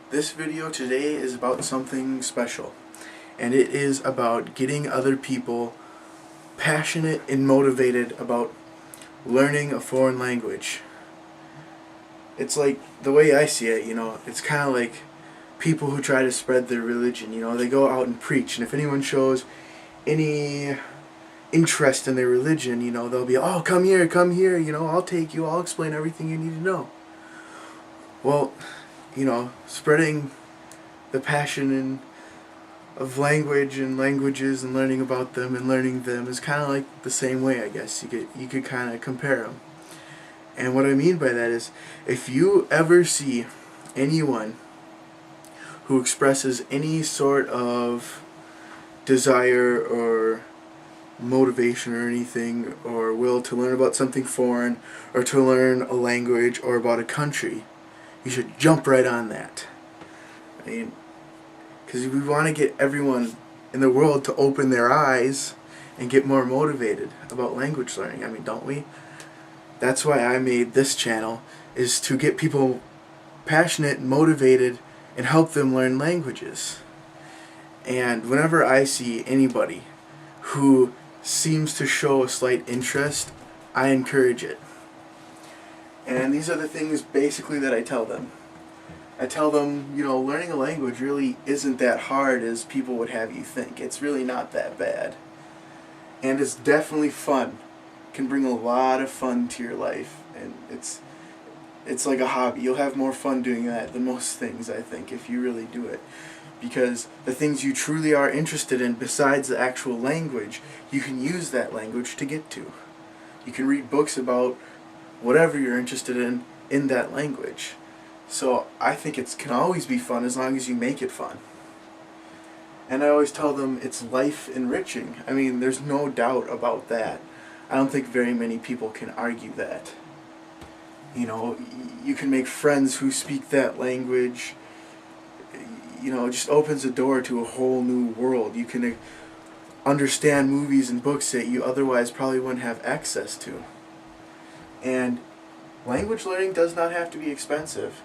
This video today is about something special, and it is about getting other people passionate and motivated about learning a foreign language. It's like, the way I see it, it's kind of like people who try to spread their religion. They go out and preach, and if anyone shows any interest in their religion, they'll be, oh, come here, I'll take you, I'll explain everything you need to know. Well, spreading the passion of language and languages and learning about them and learning them is kind of like the same way, I guess. You could kind of compare them. And what I mean by that is, if you ever see anyone who expresses any sort of desire or motivation or anything, or will to learn about something foreign, or to learn a language or about a country, you should jump right on that. I mean, because we want to get everyone in the world to open their eyes and get more motivated about language learning. I mean, don't we? That's why I made this channel, is to get people passionate and motivated and help them learn languages. And whenever I see anybody who seems to show a slight interest, I encourage it. And these are the things basically that I tell them. I tell them, learning a language really isn't that hard as people would have you think. It's really not that bad. And it's definitely fun. It can bring a lot of fun to your life. And it's like a hobby. You'll have more fun doing that than most things, I think, if you really do it. Because the things you truly are interested in, besides the actual language, you can use that language to get to. You can read books about whatever you're interested in that language. So I think it can always be fun as long as you make it fun. And I always tell them it's life enriching. I mean, there's no doubt about that. I don't think very many people can argue that. You can make friends who speak that language. It just opens the door to a whole new world. You can understand movies and books that you otherwise probably wouldn't have access to. And language learning does not have to be expensive.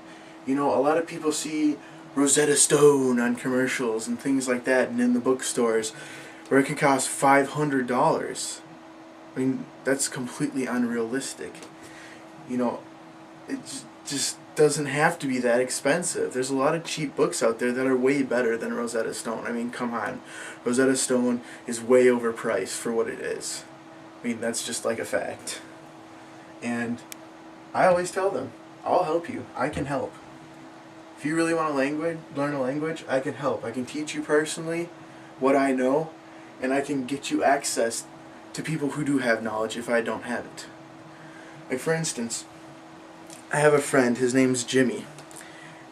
A lot of people see Rosetta Stone on commercials and things like that, and in the bookstores, where it can cost $500. I mean, that's completely unrealistic. It just doesn't have to be that expensive. There's a lot of cheap books out there that are way better than Rosetta Stone. I mean, come on. Rosetta Stone is way overpriced for what it is. I mean, that's just like a fact. And I always tell them, I'll help you. I can help. If you really want to learn a language, I can help. I can teach you personally what I know, and I can get you access to people who do have knowledge if I don't have it. Like, for instance, I have a friend, his name's Jimmy,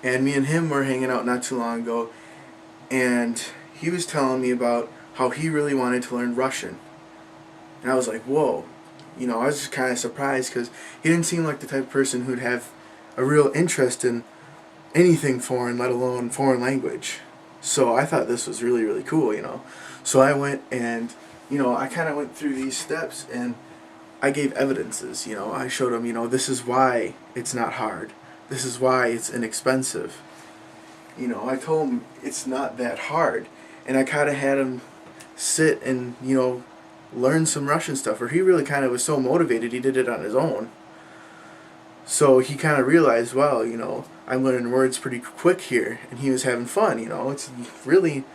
and me and him were hanging out not too long ago, and he was telling me about how he really wanted to learn Russian. And I was like, whoa. I was just kind of surprised, because he didn't seem like the type of person who'd have a real interest in anything foreign, let alone foreign language. So I thought this was really, really cool, So I went and, I kind of went through these steps, and I gave evidences, I showed him, this is why it's not hard. This is why it's inexpensive. I told him it's not that hard. And I kind of had him sit and, learn some Russian stuff, or he really kind of was so motivated he did it on his own. So he kind of realized, well, I'm learning words pretty quick here, and he was having fun. It's really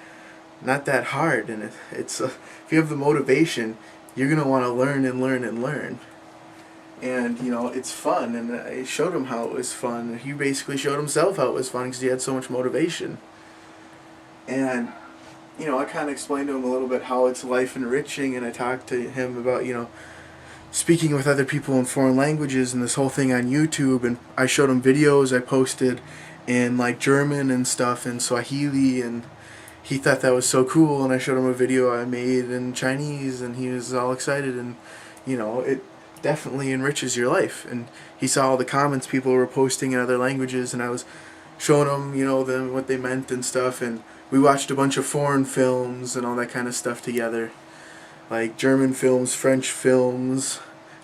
not that hard, and it's if you have the motivation, you're gonna want to learn and learn and learn. And it's fun, and I showed him how it was fun. He basically showed himself how it was fun because he had so much motivation. And I kind of explained to him a little bit how it's life enriching, and I talked to him about, speaking with other people in foreign languages and this whole thing on YouTube, and I showed him videos I posted in, like, German and stuff, and Swahili, and he thought that was so cool, and I showed him a video I made in Chinese, and he was all excited, and, it definitely enriches your life. And he saw all the comments people were posting in other languages, and I was showing him, what they meant and stuff, and we watched a bunch of foreign films and all that kind of stuff together, like German films, French films,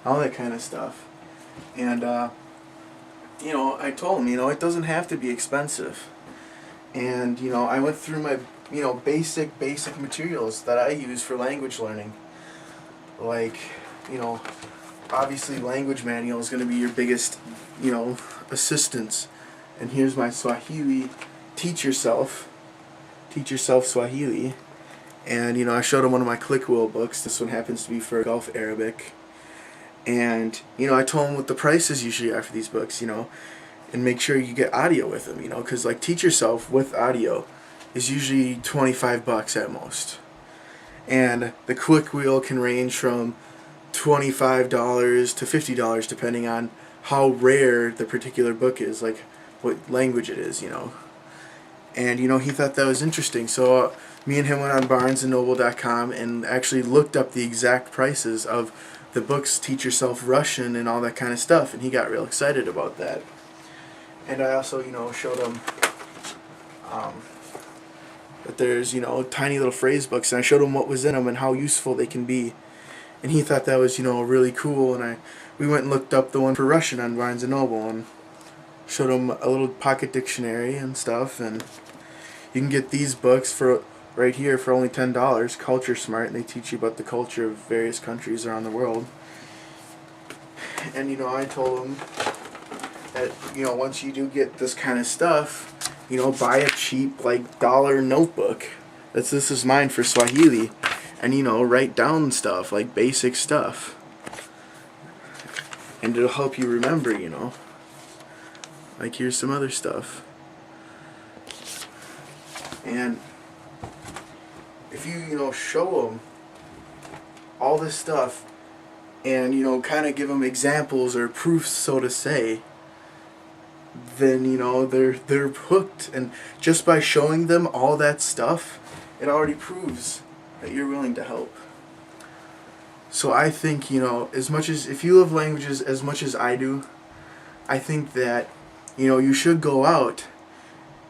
all that kind of stuff. And I told him, it doesn't have to be expensive. And, I went through my, basic materials that I use for language learning. Like, you know, obviously language manual is going to be your biggest, assistance. And here's my Swahili Teach Yourself Swahili. And, I showed him one of my ClickWheel books. This one happens to be for Gulf Arabic. And, I told him what the prices usually are for these books, and make sure you get audio with them, because like Teach Yourself with audio is usually $25 at most. And the ClickWheel can range from $25 to $50 depending on how rare the particular book is, like what language it is, And, he thought that was interesting. So me and him went on BarnesandNoble.com and actually looked up the exact prices of the books Teach Yourself Russian and all that kind of stuff. And he got real excited about that. And I also, showed him that there's, tiny little phrase books. And I showed him what was in them and how useful they can be. And he thought that was, really cool. And we went and looked up the one for Russian on Barnes & Noble and showed him a little pocket dictionary and stuff. And you can get these books for right here for only $10, Culture Smart, and they teach you about the culture of various countries around the world. And, I told him that, once you do get this kind of stuff, buy a cheap, like, dollar notebook. This is mine for Swahili. And, write down stuff, like basic stuff. And it'll help you remember, Like, here's some other stuff. And if you, show them all this stuff and, kind of give them examples or proofs, so to say, then, they're hooked. And just by showing them all that stuff, it already proves that you're willing to help. So I think, if you love languages as much as I do, I think that, you should go out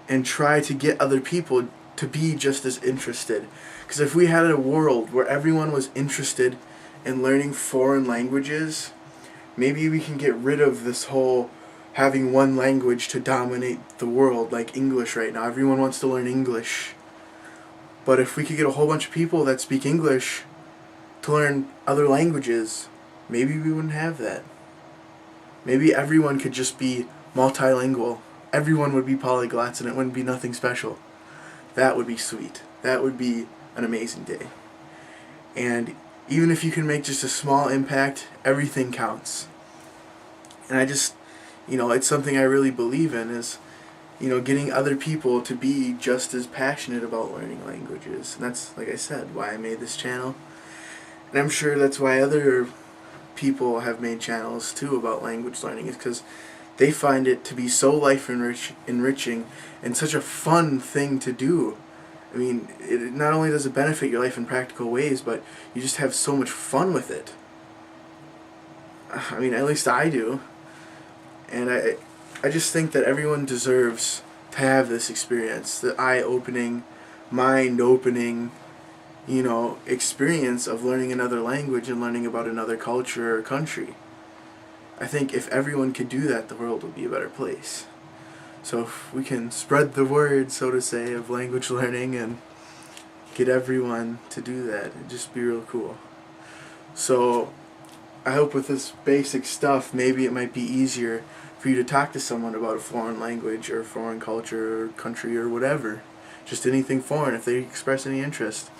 and try to get other people to be just as interested. Because if we had a world where everyone was interested in learning foreign languages, maybe we can get rid of this whole having one language to dominate the world, like English right now. Everyone wants to learn English. But if we could get a whole bunch of people that speak English to learn other languages, maybe we wouldn't have that. Maybe everyone could just be multilingual. Everyone would be polyglots and it wouldn't be nothing special. That would be sweet. That would be an amazing day. And even if you can make just a small impact, everything counts. And I just, it's something I really believe in is, getting other people to be just as passionate about learning languages. And that's, like I said, why I made this channel. And I'm sure that's why other people have made channels too about language learning, is because they find it to be so enriching and such a fun thing to do. I mean, it not only does it benefit your life in practical ways, but you just have so much fun with it. I mean, at least I do. And I just think that everyone deserves to have this experience, the eye-opening, mind-opening, experience of learning another language and learning about another culture or country. I think if everyone could do that, the world would be a better place. So if we can spread the word, so to say, of language learning and get everyone to do that, it'd just be real cool. So I hope with this basic stuff, maybe it might be easier for you to talk to someone about a foreign language or foreign culture or country or whatever. Just anything foreign, if they express any interest.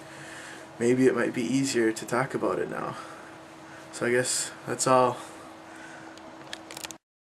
Maybe it might be easier to talk about it now. So I guess that's all.